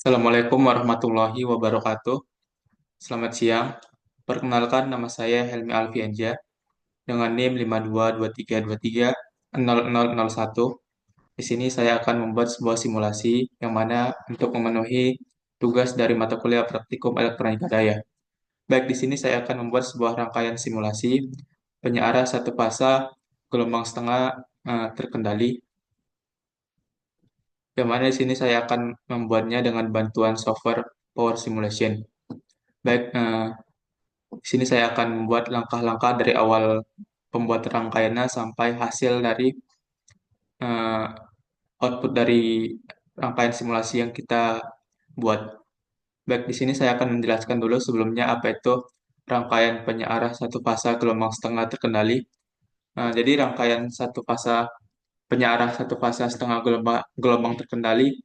Assalamualaikum warahmatullahi wabarakatuh. Selamat siang. Perkenalkan, nama saya Helmi Alfianja dengan NIM 5223230001. Di sini saya akan membuat sebuah simulasi yang mana untuk memenuhi tugas dari mata kuliah praktikum elektronika daya. Baik, di sini saya akan membuat sebuah rangkaian simulasi penyearah satu fasa gelombang setengah terkendali, yang mana di sini saya akan membuatnya dengan bantuan software Power Simulation. Baik, di sini saya akan membuat langkah-langkah dari awal pembuatan rangkaiannya sampai hasil dari eh, output dari rangkaian simulasi yang kita buat. Baik, di sini saya akan menjelaskan dulu sebelumnya apa itu rangkaian penyearah satu fasa gelombang setengah terkendali. Jadi rangkaian satu fasa penyearah satu fasa setengah gelombang, gelombang terkendali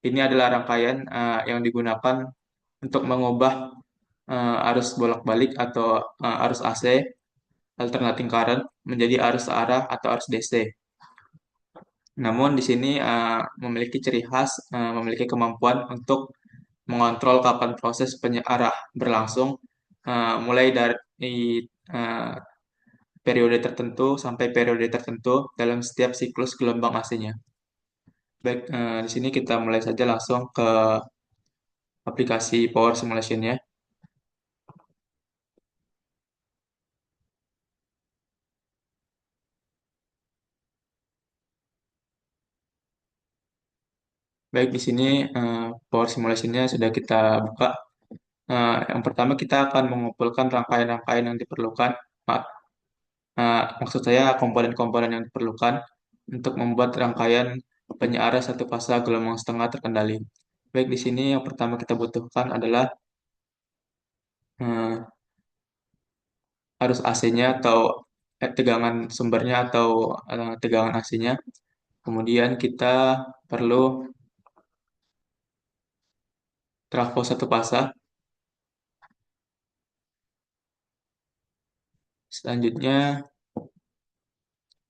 ini adalah rangkaian yang digunakan untuk mengubah arus bolak-balik atau arus AC alternating current menjadi arus arah atau arus DC. Namun di sini memiliki ciri khas, memiliki kemampuan untuk mengontrol kapan proses penyearah berlangsung, mulai dari uh, periode tertentu sampai periode tertentu dalam setiap siklus gelombang AC-nya. Baik, di sini kita mulai saja langsung ke aplikasi Power Simulation-nya. Baik, di sini Power Simulation-nya sudah kita buka. Yang pertama kita akan mengumpulkan rangkaian-rangkaian yang diperlukan. Maksud saya komponen-komponen yang diperlukan untuk membuat rangkaian penyearah satu fasa gelombang setengah terkendali. Baik, di sini yang pertama kita butuhkan adalah eh, arus AC-nya atau tegangan sumbernya atau tegangan AC-nya. Kemudian kita perlu trafo satu fasa. Selanjutnya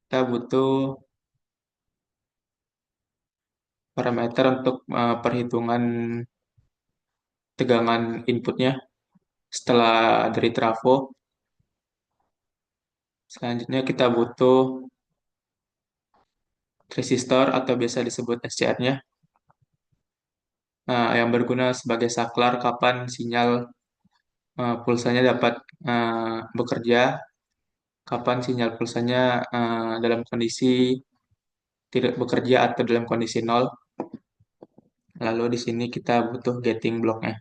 kita butuh parameter untuk perhitungan tegangan inputnya setelah dari trafo. Selanjutnya kita butuh resistor atau biasa disebut SCR-nya, yang berguna sebagai saklar kapan sinyal pulsanya dapat bekerja, kapan sinyal pulsanya dalam kondisi tidak bekerja atau dalam kondisi nol. Lalu di sini kita butuh gating blocknya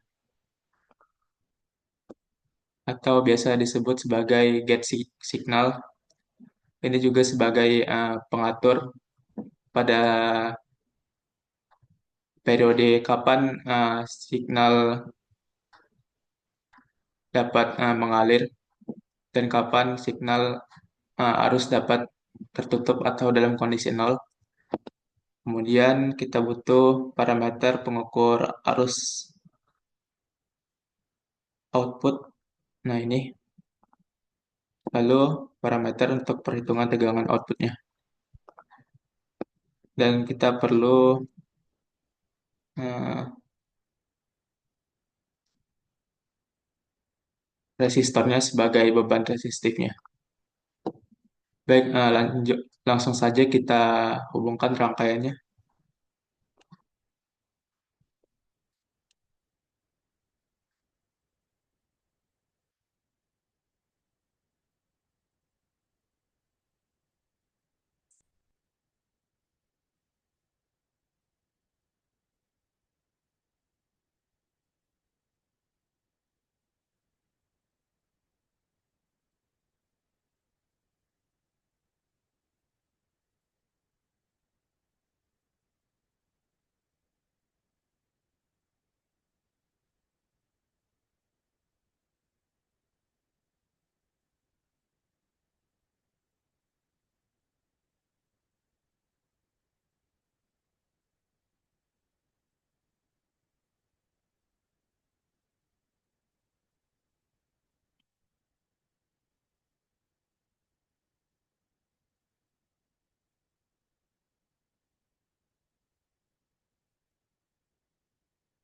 atau biasa disebut sebagai signal. Ini juga sebagai pengatur pada periode kapan signal dapat mengalir dan kapan signal arus dapat tertutup atau dalam kondisi nol. Kemudian kita butuh parameter pengukur arus output. Nah ini, lalu parameter untuk perhitungan tegangan outputnya. Dan kita perlu eh, resistornya sebagai beban resistifnya. Baik, lanjut langsung saja kita hubungkan rangkaiannya.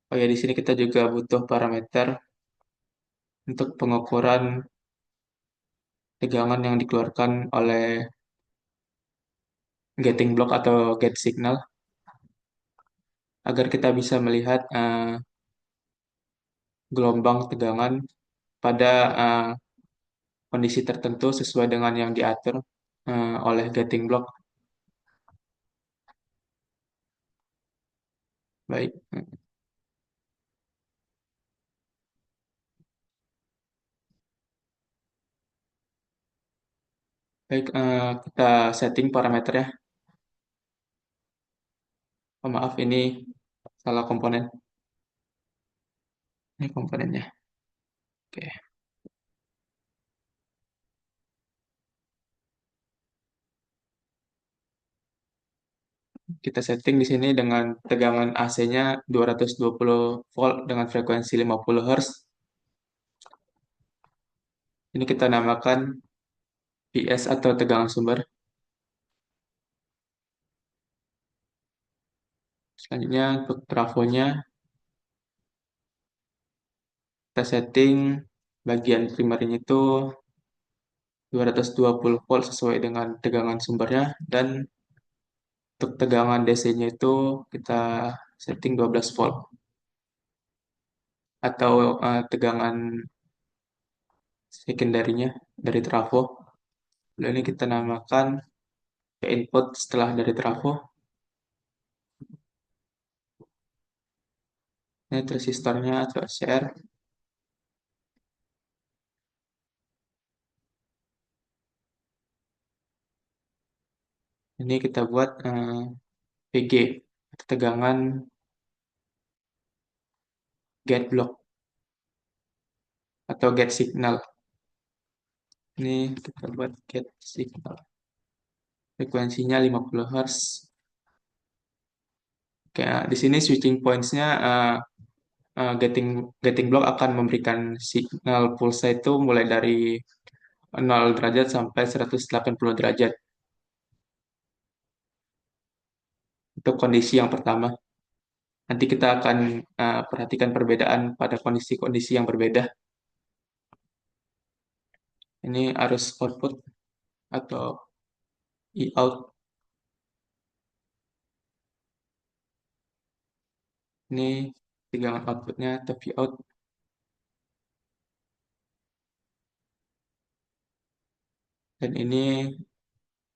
Oh ya, di sini kita juga butuh parameter untuk pengukuran tegangan yang dikeluarkan oleh getting block atau get signal agar kita bisa melihat gelombang tegangan pada eh, kondisi tertentu sesuai dengan yang diatur oleh getting block. Baik, baik, kita setting parameternya. Oh, maaf, ini salah komponen. Ini komponennya. Oke, kita setting di sini dengan tegangan AC-nya 220 volt dengan frekuensi 50 Hz. Ini kita namakan PS atau tegangan sumber. Selanjutnya untuk trafonya kita setting bagian primernya itu 220 volt sesuai dengan tegangan sumbernya dan untuk tegangan DC-nya itu kita setting 12 volt atau tegangan secondary-nya dari trafo. Lalu ini kita namakan input setelah dari trafo. Ini resistornya atau SCR. Ini kita buat VG, tegangan get block atau get signal. Ini kita buat get signal. Frekuensinya 50 Hz. Oke, di sini switching points-nya getting getting block akan memberikan signal pulsa itu mulai dari 0 derajat sampai 180 derajat untuk kondisi yang pertama. Nanti kita akan perhatikan perbedaan pada kondisi-kondisi yang berbeda. Ini arus output atau E out. Ini tegangan outputnya atau V out. Dan ini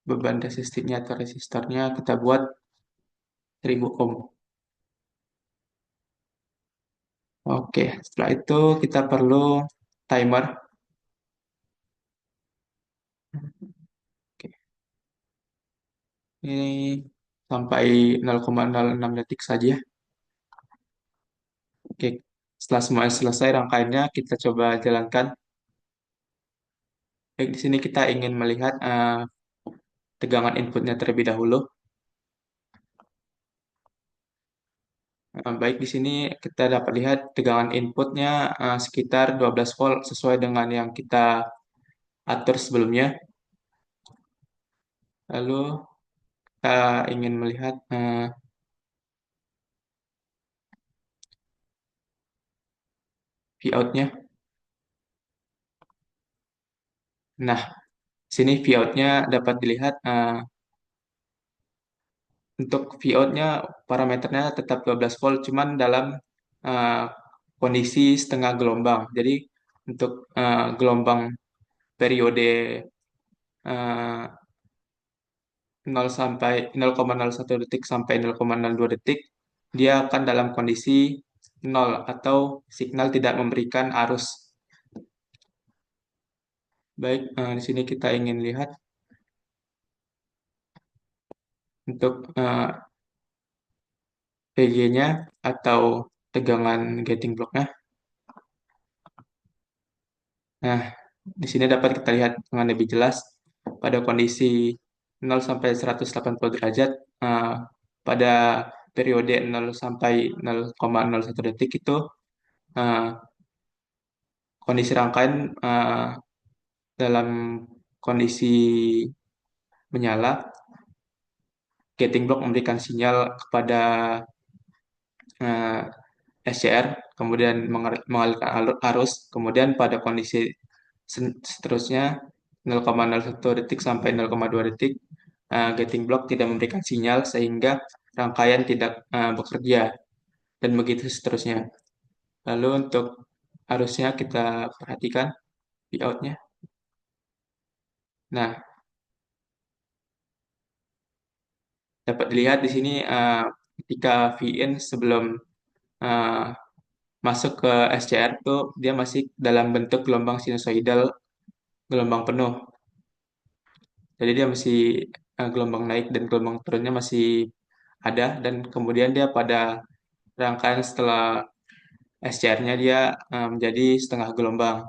beban resistifnya atau resistornya kita buat 1000 ohm. Oke, setelah itu kita perlu timer. Oke, ini sampai 0,06 detik saja. Oke, setelah semuanya selesai rangkaiannya, kita coba jalankan. Baik, di sini kita ingin melihat tegangan inputnya terlebih dahulu. Baik, di sini kita dapat lihat tegangan inputnya sekitar 12 volt sesuai dengan yang kita atur sebelumnya. Lalu kita ingin melihat V out-nya. Nah, sini V out-nya dapat dilihat untuk V out-nya parameternya tetap 12 volt, cuman dalam uh, kondisi setengah gelombang. Jadi untuk gelombang periode uh, 0 sampai 0,01 detik sampai 0,02 detik, dia akan dalam kondisi nol atau signal tidak memberikan arus. Baik, di sini kita ingin lihat untuk PG-nya atau tegangan getting block-nya. Nah, di sini dapat kita lihat dengan lebih jelas pada kondisi 0 sampai 180 derajat pada periode 0 sampai 0,01 detik itu eh, kondisi rangkaian dalam kondisi menyala, getting block memberikan sinyal kepada SCR, kemudian mengalirkan arus, kemudian pada kondisi seterusnya 0,01 detik sampai 0,2 detik, gating block tidak memberikan sinyal sehingga rangkaian tidak bekerja, dan begitu seterusnya. Lalu untuk arusnya kita perhatikan di outnya. Nah, dapat dilihat di sini ketika VIN sebelum uh, masuk ke SCR tuh dia masih dalam bentuk gelombang sinusoidal, gelombang penuh. Jadi dia masih gelombang naik dan gelombang turunnya masih ada, dan kemudian dia pada rangkaian setelah SCR-nya dia menjadi setengah gelombang.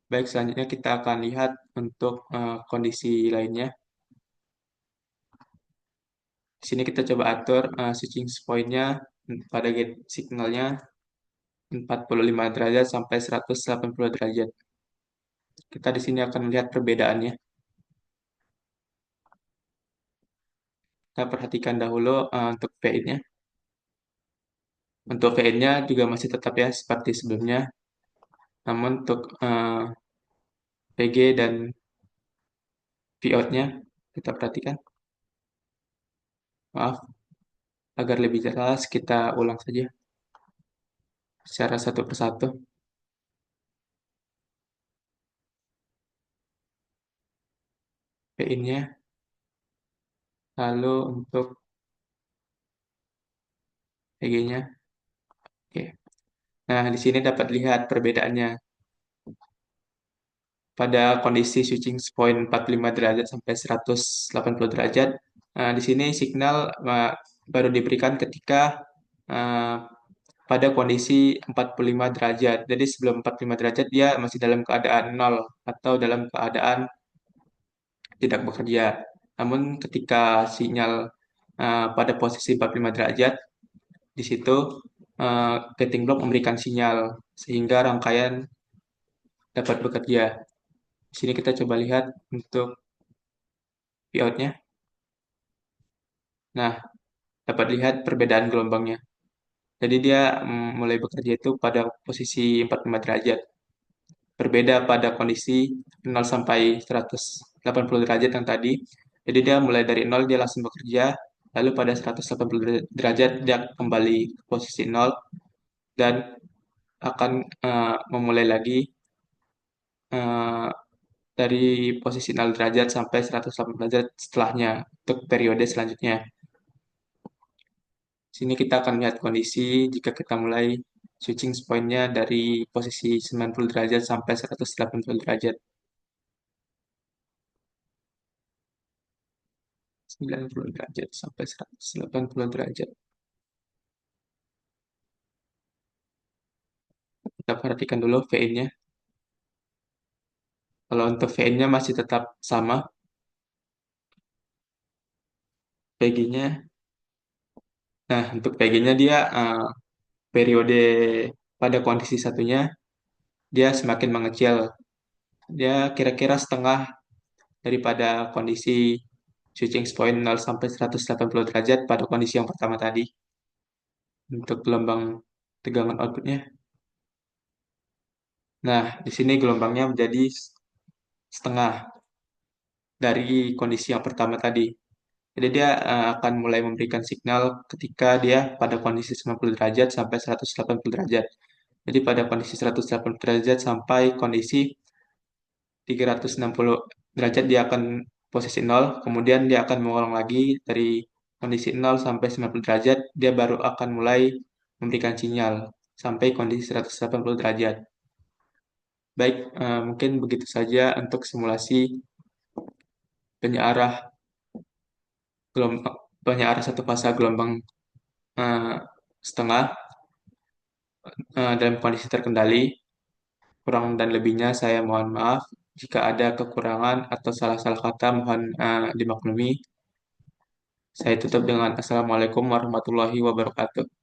Baik, selanjutnya kita akan lihat untuk kondisi lainnya. Di sini kita coba atur switching point-nya pada gate signalnya 45 derajat sampai 180 derajat. Kita di sini akan melihat perbedaannya. Kita perhatikan dahulu untuk VIN-nya. Untuk VIN-nya juga masih tetap ya seperti sebelumnya. Namun untuk PG dan Vout-nya kita perhatikan. Maaf, agar lebih jelas kita ulang saja secara satu persatu. VIN-nya. Lalu untuk PG-nya. Oke. Nah, di sini dapat lihat perbedaannya. Pada kondisi switching point 45 derajat sampai 180 derajat, di sini signal baru diberikan ketika eh, pada kondisi 45 derajat. Jadi sebelum 45 derajat dia masih dalam keadaan nol atau dalam keadaan tidak bekerja. Namun ketika sinyal pada posisi 45 derajat, di situ gating block memberikan sinyal sehingga rangkaian dapat bekerja. Di sini kita coba lihat untuk Vout-nya. Nah, dapat lihat perbedaan gelombangnya. Jadi dia mulai bekerja itu pada posisi 45 derajat. Berbeda pada kondisi 0 sampai 180 derajat yang tadi. Jadi dia mulai dari 0 dia langsung bekerja, lalu pada 180 derajat dia kembali ke posisi 0 dan akan memulai lagi eh, dari posisi 0 derajat sampai 180 derajat setelahnya untuk periode selanjutnya. Sini kita akan lihat kondisi jika kita mulai switching point-nya dari posisi 90 derajat sampai 180 derajat. 90 derajat sampai 180 derajat. Kita perhatikan dulu VN-nya. Kalau untuk VN-nya masih tetap sama. PG-nya. Nah, untuk PG-nya dia periode pada kondisi satunya dia semakin mengecil. Dia kira-kira setengah daripada kondisi switching point 0 sampai 180 derajat pada kondisi yang pertama tadi. Untuk gelombang tegangan outputnya. Nah, di sini gelombangnya menjadi setengah dari kondisi yang pertama tadi. Jadi dia akan mulai memberikan signal ketika dia pada kondisi 90 derajat sampai 180 derajat. Jadi pada kondisi 180 derajat sampai kondisi 360 derajat dia akan posisi 0, kemudian dia akan mengulang lagi dari kondisi 0 sampai 90 derajat, dia baru akan mulai memberikan sinyal sampai kondisi 180 derajat. Baik, mungkin begitu saja untuk simulasi penyearah gelombang penyearah satu fasa gelombang eh, setengah dalam kondisi terkendali. Kurang dan lebihnya saya mohon maaf. Jika ada kekurangan atau salah-salah kata mohon dimaklumi. Saya tutup dengan Assalamualaikum warahmatullahi wabarakatuh.